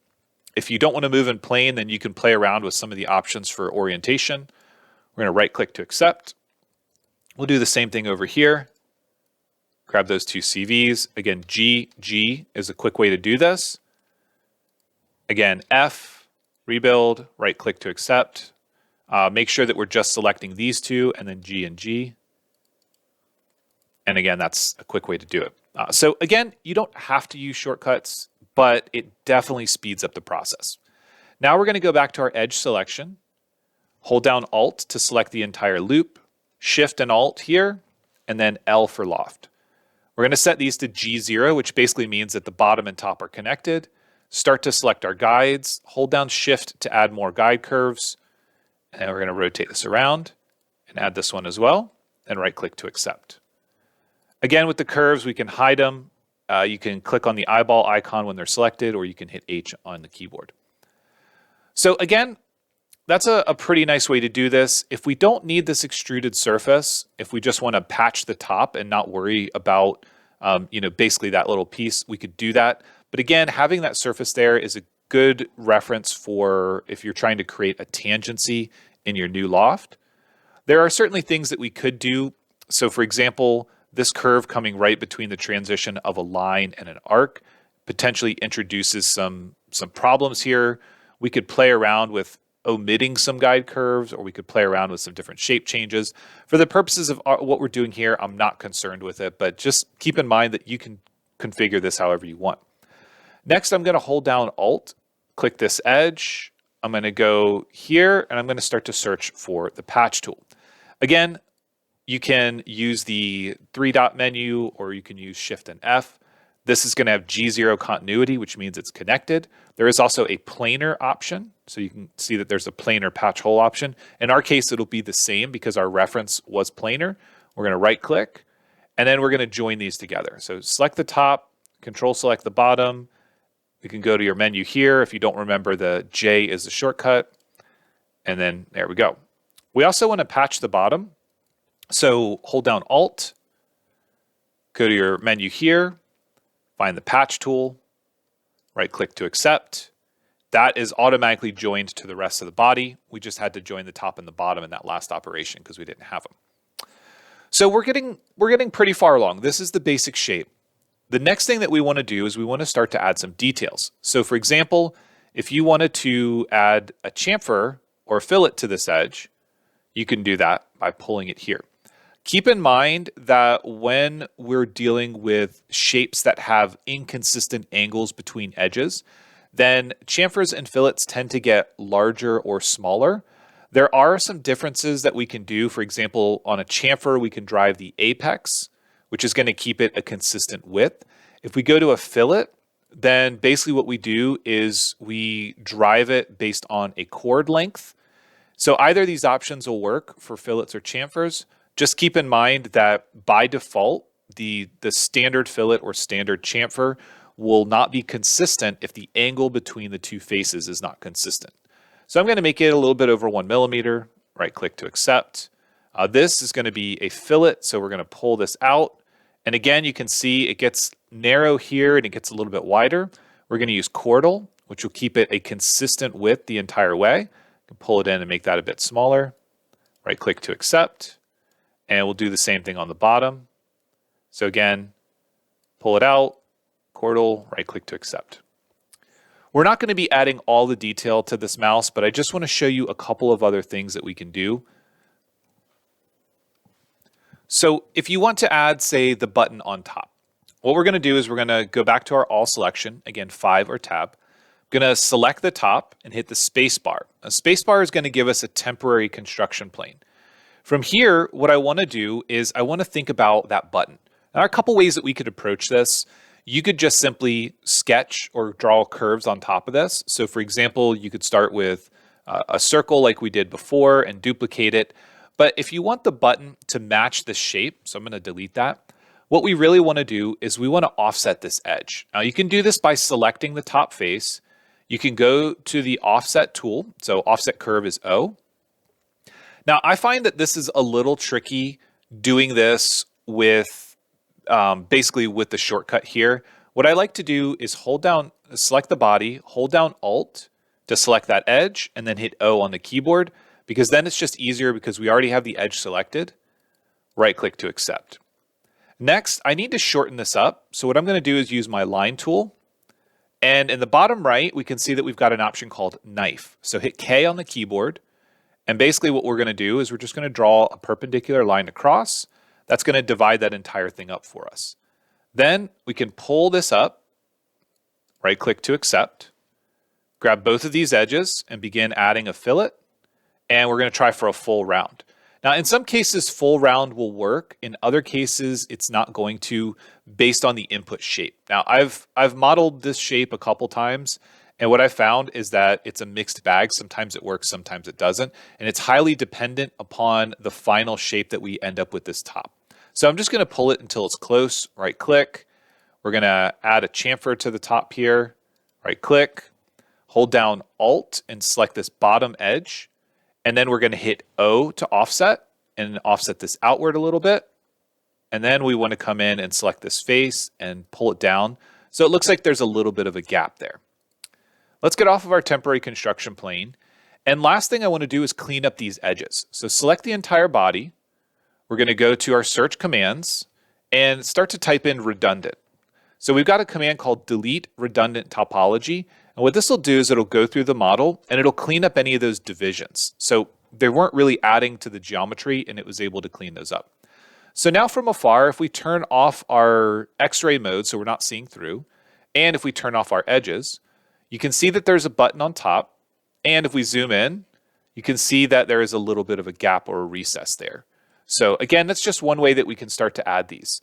If you don't want to move in plane, then you can play around with some of the options for orientation. We're going to right click to accept. We'll do the same thing over here. Grab those 2 CVs. Again, G is a quick way to do this. Again, F, Rebuild, right click to accept. Make sure that we're just selecting these two and then G and G. And again, that's a quick way to do it. So again, you don't have to use shortcuts, but it definitely speeds up the process. Now we're going to go back to our edge selection. Hold down Alt to select the entire loop, Shift and Alt here, and then L for loft. We're going to set these to G0, which basically means that the bottom and top are connected. Start to select our guides, hold down Shift to add more guide curves, and we're going to rotate this around and add this one as well, and right-click to accept. Again, with the curves, we can hide them. You can click on the eyeball icon when they're selected, or you can hit H on the keyboard. So again, that's a pretty nice way to do this. If we don't need this extruded surface, if we just want to patch the top and not worry about, basically that little piece, we could do that. But again, having that surface there is a good reference for if you're trying to create a tangency in your new loft. There are certainly things that we could do. So for example, this curve coming right between the transition of a line and an arc potentially introduces some problems here. We could play around with omitting some guide curves, or we could play around with some different shape changes. For the purposes of what we're doing here, I'm not concerned with it, but just keep in mind that you can configure this however you want. Next, I'm going to hold down Alt, click this edge. I'm going to go here, and I'm going to start to search for the patch tool. Again, you can use the 3-dot menu, or you can use Shift and F. This is going to have G0 continuity, which means it's connected. There is also a planar option, so you can see that there's a planar patch hole option. In our case, it'll be the same because our reference was planar. We're going to right-click, and then we're going to join these together. So select the top, Control-select the bottom. You can go to your menu here. If you don't remember, the J is the shortcut, and then there we go. We also want to patch the bottom, so hold down Alt, go to your menu here, find the patch tool, right-click to accept. That is automatically joined to the rest of the body. We just had to join the top and the bottom in that last operation because we didn't have them. So we're getting pretty far along. This is the basic shape. The next thing that we want to do is we want to start to add some details. So for example, if you wanted to add a chamfer or a fillet to this edge, you can do that by pulling it here. Keep in mind that when we're dealing with shapes that have inconsistent angles between edges, then chamfers and fillets tend to get larger or smaller. There are some differences that we can do. For example, on a chamfer, we can drive the apex, which is going to keep it a consistent width. If we go to a fillet, then basically what we do is we drive it based on a chord length. So either of these options will work for fillets or chamfers. Just keep in mind that by default, the standard fillet or standard chamfer will not be consistent if the angle between the two faces is not consistent. So I'm going to make it a little bit over 1 millimeter, right-click to accept. This is going to be a fillet, so we're going to pull this out. And again, you can see it gets narrow here and it gets a little bit wider. We're going to use chordal, which will keep it a consistent width the entire way. You can pull it in and make that a bit smaller. Right-click to accept. And we'll do the same thing on the bottom. So again, pull it out, chordal, right-click to accept. We're not going to be adding all the detail to this mouse, but I just want to show you a couple of other things that we can do. So if you want to add, say, the button on top, what we're going to do is we're going to go back to our all selection, again, 5 or tab. I'm going to select the top and hit the space bar. A space bar is going to give us a temporary construction plane. From here, what I want to do is I want to think about that button. There are a couple ways that we could approach this. You could just simply sketch or draw curves on top of this. So for example, you could start with a circle like we did before and duplicate it. But if you want the button to match this shape, so I'm going to delete that, what we really want to do is we want to offset this edge. Now you can do this by selecting the top face. You can go to the offset tool. So offset curve is O. Now, I find that this is a little tricky doing this with basically with the shortcut here. What I like to do is select the body, hold down Alt to select that edge, and then hit O on the keyboard, because then it's just easier because we already have the edge selected. Right-click to accept. Next, I need to shorten this up. So what I'm going to do is use my line tool. And in the bottom right, we can see that we've got an option called knife. So hit K on the keyboard. And basically what we're going to do is we're just going to draw a perpendicular line across. That's going to divide that entire thing up for us. Then we can pull this up, right click to accept, grab both of these edges and begin adding a fillet. And we're going to try for a full round. Now, in some cases, full round will work. In other cases, it's not going to, based on the input shape. Now, I've modeled this shape a couple times, and what I found is that it's a mixed bag. Sometimes it works, sometimes it doesn't, and it's highly dependent upon the final shape that we end up with this top. So I'm just going to pull it until it's close. Right click. We're going to add a chamfer to the top here. Right click. Hold down Alt and select this bottom edge. And then we're going to hit O to offset and offset this outward a little bit. And then we want to come in and select this face and pull it down. So it looks like there's a little bit of a gap there. Let's get off of our temporary construction plane. And last thing I want to do is clean up these edges. So select the entire body. We're going to go to our search commands and start to type in redundant. So we've got a command called delete redundant topology. And what this will do is it'll go through the model and it'll clean up any of those divisions. So they weren't really adding to the geometry and it was able to clean those up. So now from afar, if we turn off our X-ray mode so we're not seeing through, and if we turn off our edges, you can see that there's a button on top. And if we zoom in, you can see that there is a little bit of a gap or a recess there. So again, that's just one way that we can start to add these.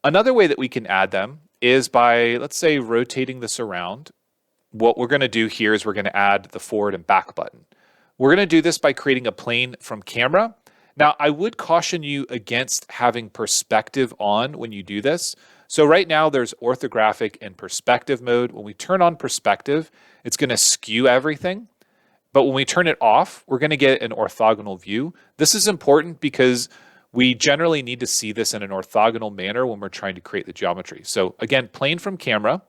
Another way that we can add them is by, let's say, rotating this around. What we're going to do here is we're going to add the forward and back button. We're going to do this by creating a plane from camera. Now, I would caution you against having perspective on when you do this. So right now there's orthographic and perspective mode. When we turn on perspective, it's going to skew everything. But when we turn it off, we're going to get an orthogonal view. This is important because we generally need to see this in an orthogonal manner when we're trying to create the geometry. So again, plane from camera.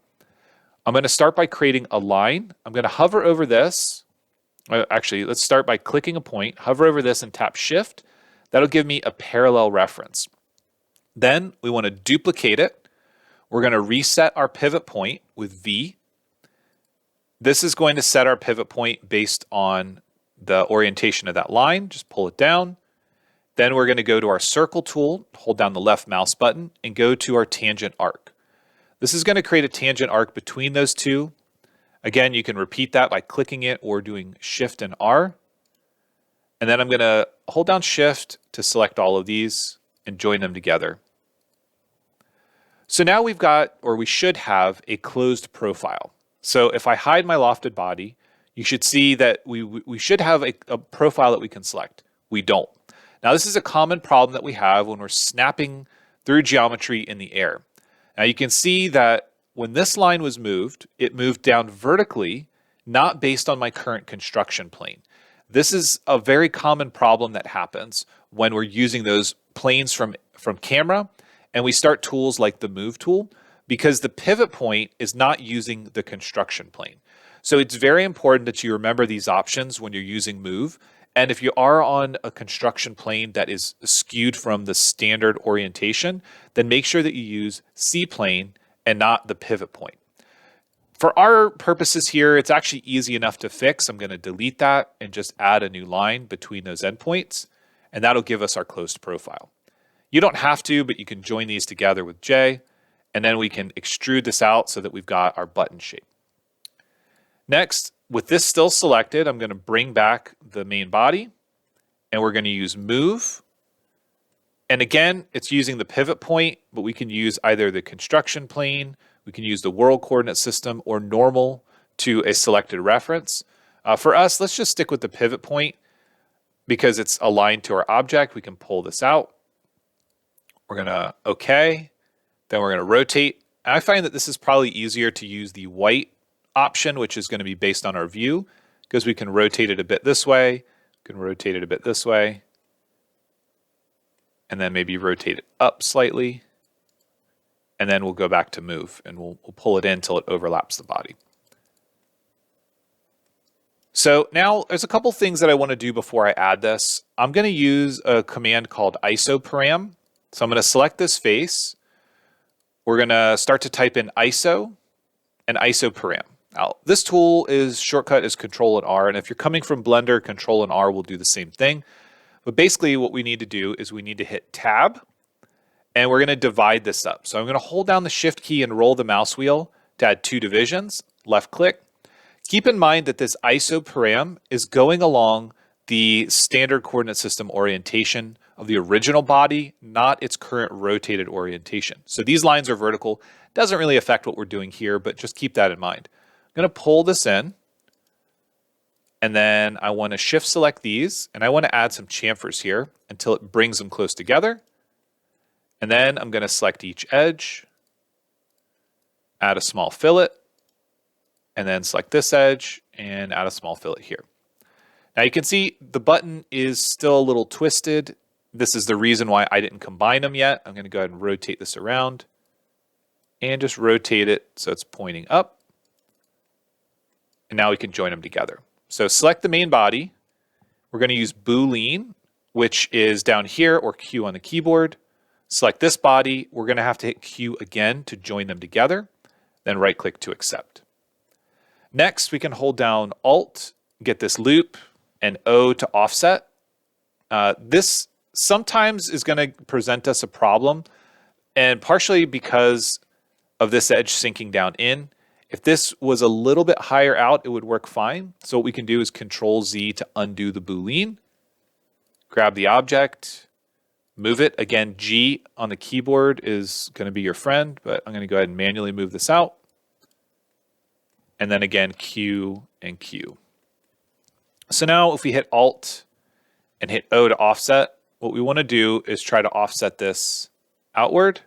I'm going to start by creating a line. I'm going to hover over this. Actually, let's start by clicking a point, hover over this and tap Shift. That'll give me a parallel reference. Then we want to duplicate it. We're going to reset our pivot point with V. This is going to set our pivot point based on the orientation of that line. Just pull it down. Then we're going to go to our circle tool, hold down the left mouse button, and go to our tangent arc. This is going to create a tangent arc between those two. Again, you can repeat that by clicking it or doing Shift and R. And then I'm going to hold down Shift to select all of these and join them together. So now we've got, or we should have, a closed profile. So if I hide my lofted body, you should see that we should have a profile that we can select. We don't. Now this is a common problem that we have when we're snapping through geometry in the air. Now you can see that when this line was moved, it moved down vertically, not based on my current construction plane. This is a very common problem that happens when we're using those planes from camera and we start tools like the move tool, because the pivot point is not using the construction plane. So it's very important that you remember these options when you're using move. And if you are on a construction plane that is skewed from the standard orientation, then make sure that you use C-plane and not the pivot point. For our purposes here, it's actually easy enough to fix. I'm going to delete that and just add a new line between those endpoints, and that'll give us our closed profile. You don't have to, but you can join these together with J, and then we can extrude this out so that we've got our button shape. Next, with this still selected, I'm going to bring back the main body, and we're going to use move. And again, it's using the pivot point, but we can use either the construction plane, we can use the world coordinate system, or normal to a selected reference. For us, let's just stick with the pivot point because it's aligned to our object. We can pull this out. We're going to OK. Then we're going to rotate. And I find that this is probably easier to use the white option, which is going to be based on our view, because we can rotate it a bit this way, we can rotate it a bit this way, and then maybe rotate it up slightly, and then we'll go back to move, and we'll pull it in until it overlaps the body. So now there's a couple things that I want to do before I add this. I'm going to use a command called isoparam. So I'm going to select this face. We're going to start to type in iso and isoparam. Now, this tool is shortcut is Control and R, and if you're coming from Blender, Control and R will do the same thing. But basically what we need to do is we need to hit Tab, and we're going to divide this up. So I'm going to hold down the Shift key and roll the mouse wheel to add 2 divisions, left click. Keep in mind that this ISO param is going along the standard coordinate system orientation of the original body, not its current rotated orientation. So these lines are vertical. Doesn't really affect what we're doing here, but just keep that in mind. I'm going to pull this in, and then I want to shift select these, and I want to add some chamfers here until it brings them close together. And then I'm going to select each edge, add a small fillet, and then select this edge and add a small fillet here. Now you can see the button is still a little twisted. This is the reason why I didn't combine them yet. I'm going to go ahead and rotate this around and just rotate it so it's pointing up. And now we can join them together. So select the main body. We're going to use Boolean, which is down here, or Q on the keyboard. Select this body. We're going to have to hit Q again to join them together. Then right click to accept. Next, we can hold down Alt, get this loop, and O to offset. This sometimes is going to present us a problem, and partially because of this edge sinking down in. If this was a little bit higher out, it would work fine. So what we can do is Control Z to undo the Boolean. Grab the object, move it. Again, G on the keyboard is going to be your friend, but I'm going to go ahead and manually move this out. And then again, Q and Q. So now if we hit Alt and hit O to offset, what we want to do is try to offset this outward.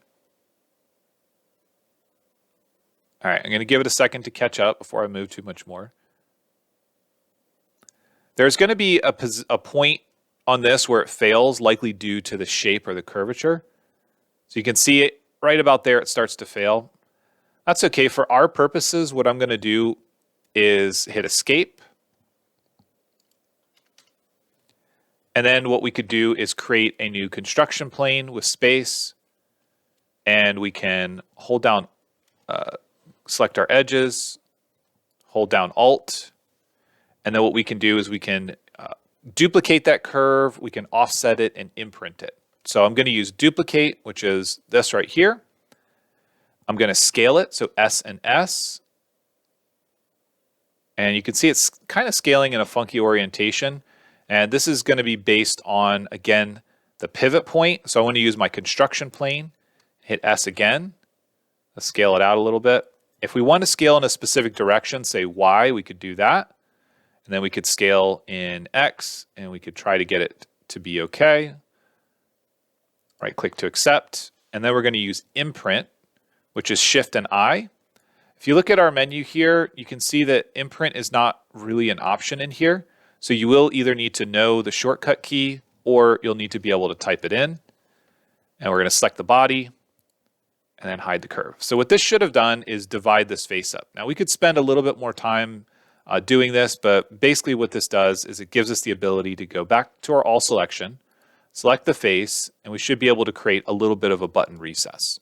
All right, I'm going to give it a second to catch up before I move too much more. There's going to be a point on this where it fails, likely due to the shape or the curvature. So you can see it right about there, it starts to fail. That's okay. For our purposes, what I'm going to do is hit Escape. And then what we could do is create a new construction plane with space. And we can hold down, select our edges, hold down Alt. And then what we can do is we can duplicate that curve, we can offset it and imprint it. So I'm going to use duplicate, which is this right here. I'm going to scale it, so S and S. And you can see it's kind of scaling in a funky orientation. And this is going to be based on, again, the pivot point. So I want to use my construction plane, hit S again. Let's scale it out a little bit. If we want to scale in a specific direction, say Y, we could do that. And then we could scale in X, and we could try to get it to be okay. Right click to accept. And then we're going to use imprint, which is Shift and I. If you look at our menu here, you can see that imprint is not really an option in here. So you will either need to know the shortcut key, or you'll need to be able to type it in. And we're going to select the body and then hide the curve. So what this should have done is divide this face up. Now we could spend a little bit more time doing this, but basically what this does is it gives us the ability to go back to our all selection, select the face, and we should be able to create a little bit of a button recess.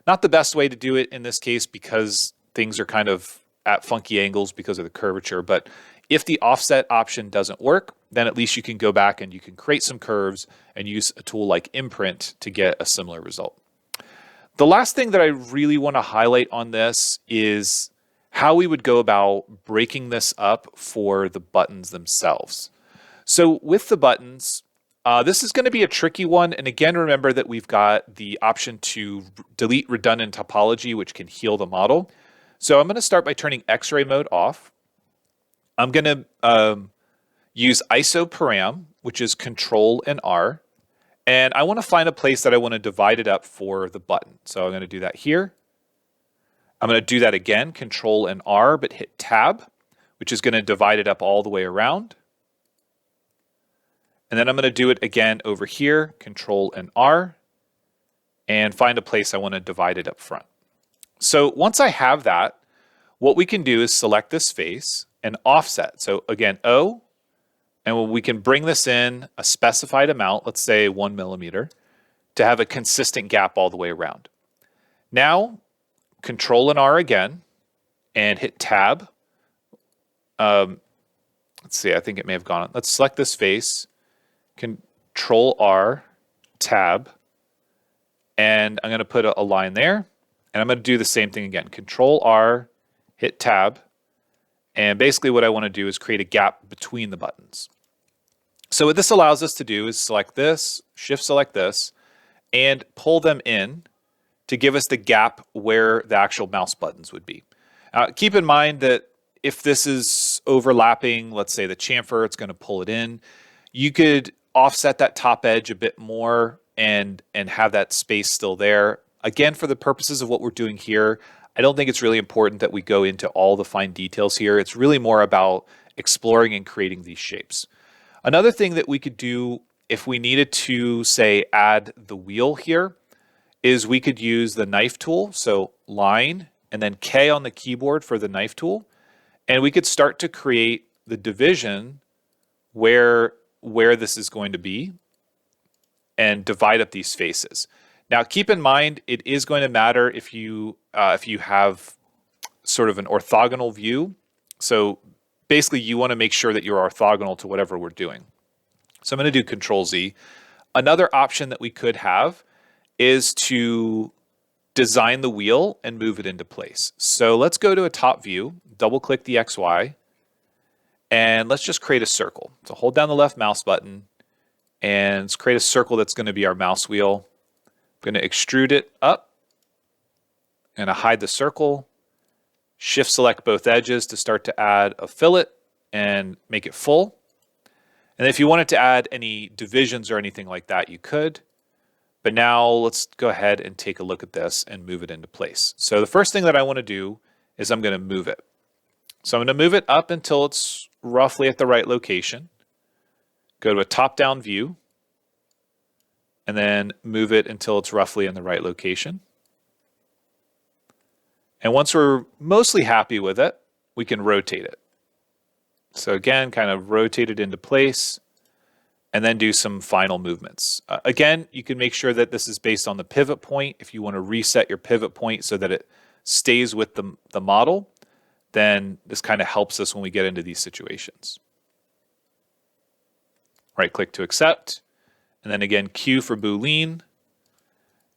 Not the best way to do it in this case because things are kind of at funky angles because of the curvature, but if the offset option doesn't work, then at least you can go back and you can create some curves and use a tool like imprint to get a similar result. The last thing that I really want to highlight on this is how we would go about breaking this up for the buttons themselves. So with the buttons, this is going to be a tricky one. And again, remember that we've got the option to delete redundant topology, which can heal the model. So I'm going to start by turning X-ray mode off. I'm going to use ISO param, which is Control and R. And I want to find a place that I want to divide it up for the button. So I'm going to do that here. I'm going to do that again, Control and R, but hit Tab, which is going to divide it up all the way around. And then I'm going to do it again over here, Control and R, and find a place I want to divide it up front. So once I have that, what we can do is select this face and offset. So again, O, and we can bring this in a specified amount, let's say 1 millimeter, to have a consistent gap all the way around. Now, Control and R again, and hit Tab. Let's see, I think it may have gone. Let's select this face, Control R, Tab, and I'm going to put a line there. And I'm going to do the same thing again. Control R, hit Tab. And basically what I want to do is create a gap between the buttons. So what this allows us to do is select this, shift select this, and pull them in to give us the gap where the actual mouse buttons would be. Keep in mind that if this is overlapping, let's say the chamfer, it's going to pull it in. You could offset that top edge a bit more and have that space still there. Again, for the purposes of what we're doing here, I don't think it's really important that we go into all the fine details here. It's really more about exploring and creating these shapes. Another thing that we could do if we needed to, say, add the wheel here is we could use the knife tool. So line and then K on the keyboard for the knife tool. And we could start to create the division where this is going to be and divide up these faces. Now, keep in mind, it is going to matter if you have sort of an orthogonal view. So basically, you want to make sure that you're orthogonal to whatever we're doing. So I'm going to do Control Z. Another option that we could have is to design the wheel and move it into place. So let's go to a top view, double click the XY, and let's just create a circle. So hold down the left mouse button and let's create a circle that's going to be our mouse wheel. I'm going to extrude it up and hide the circle. Shift select both edges to start to add a fillet and make it full. And if you wanted to add any divisions or anything like that, you could. But now let's go ahead and take a look at this and move it into place. So the first thing that I want to do is I'm going to move it. So I'm going to move it up until it's roughly at the right location. Go to a top-down view. And then move it until it's roughly in the right location. And once we're mostly happy with it, we can rotate it. So again, kind of rotate it into place and then do some final movements. Again, you can make sure that this is based on the pivot point. If you want to reset your pivot point so that it stays with the model, then this kind of helps us when we get into these situations. Right click to accept, and then again Q for boolean,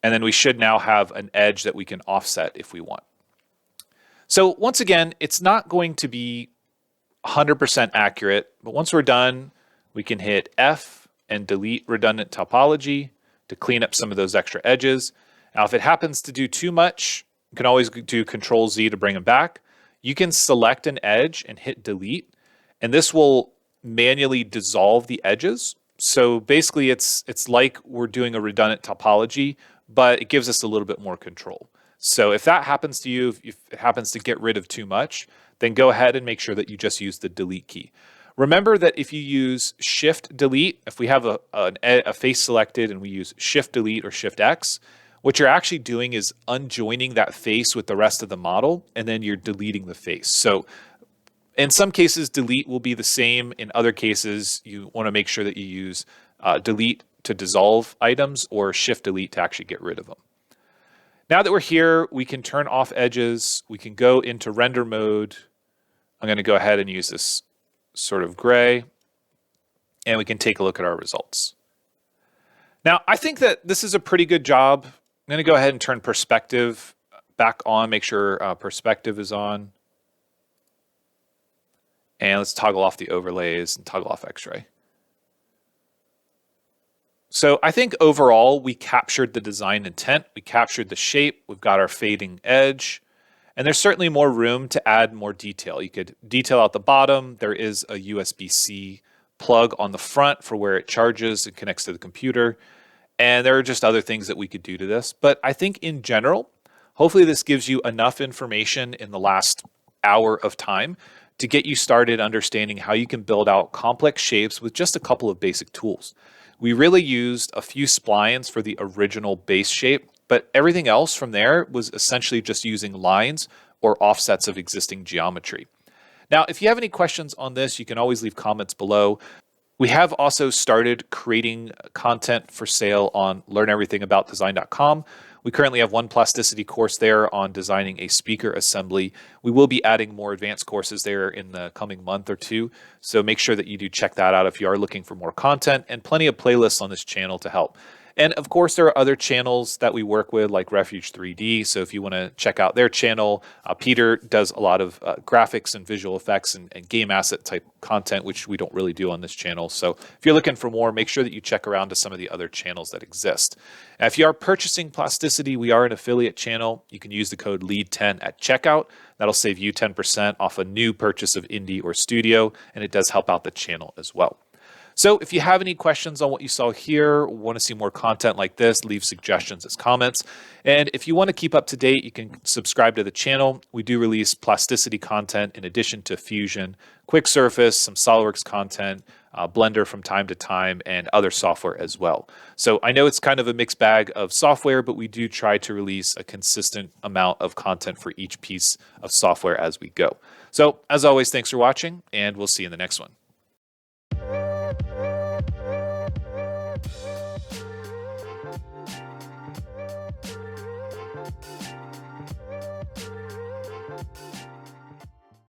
and then we should now have an edge that we can offset if we want. So once again, it's not going to be 100% accurate, but once we're done, we can hit F and delete redundant topology to clean up some of those extra edges. Now, if it happens to do too much, you can always do Control Z to bring them back. You can select an edge and hit delete, and this will manually dissolve the edges. So basically, it's like we're doing a redundant topology, but it gives us a little bit more control. So if that happens to you, if it happens to get rid of too much, then go ahead and make sure that you just use the delete key. Remember that if you use Shift Delete, if we have a face selected and we use Shift Delete or Shift X, what you're actually doing is unjoining that face with the rest of the model, and then you're deleting the face. So in some cases, delete will be the same. In other cases, you want to make sure that you use delete to dissolve items or Shift Delete to actually get rid of them. Now that we're here, we can turn off edges. We can go into render mode. I'm going to go ahead and use this sort of gray, and we can take a look at our results. Now, I think that this is a pretty good job. I'm going to go ahead and turn perspective back on, make sure perspective is on. And let's toggle off the overlays and toggle off X-ray. So I think overall, we captured the design intent. We captured the shape. We've got our fading edge. And there's certainly more room to add more detail. You could detail out the bottom. There is a USB-C plug on the front for where it charges and connects to the computer. And there are just other things that we could do to this. But I think in general, hopefully this gives you enough information in the last hour of time to get you started understanding how you can build out complex shapes with just a couple of basic tools. We really used a few splines for the original base shape, but everything else from there was essentially just using lines or offsets of existing geometry. Now, if you have any questions on this, you can always leave comments below. We have also started creating content for sale on learneverythingaboutdesign.com. We currently have one Plasticity course there on designing a speaker assembly. We will be adding more advanced courses there in the coming month or two, so make sure that you do check that out if you are looking for more content, and plenty of playlists on this channel to help. And of course, there are other channels that we work with, like Refuge 3D. So if you want to check out their channel, Peter does a lot of graphics and visual effects and game asset type content, which we don't really do on this channel. So if you're looking for more, make sure that you check around to some of the other channels that exist. Now, if you are purchasing Plasticity, we are an affiliate channel. You can use the code LEAD10 at checkout. That'll save you 10% off a new purchase of Indie or Studio, and it does help out the channel as well. So if you have any questions on what you saw here, want to see more content like this, leave suggestions as comments. And if you want to keep up to date, you can subscribe to the channel. We do release Plasticity content in addition to Fusion, Quick Surface, some SOLIDWORKS content, Blender from time to time, and other software as well. So I know it's kind of a mixed bag of software, but we do try to release a consistent amount of content for each piece of software as we go. So as always, thanks for watching, and we'll see you in the next one.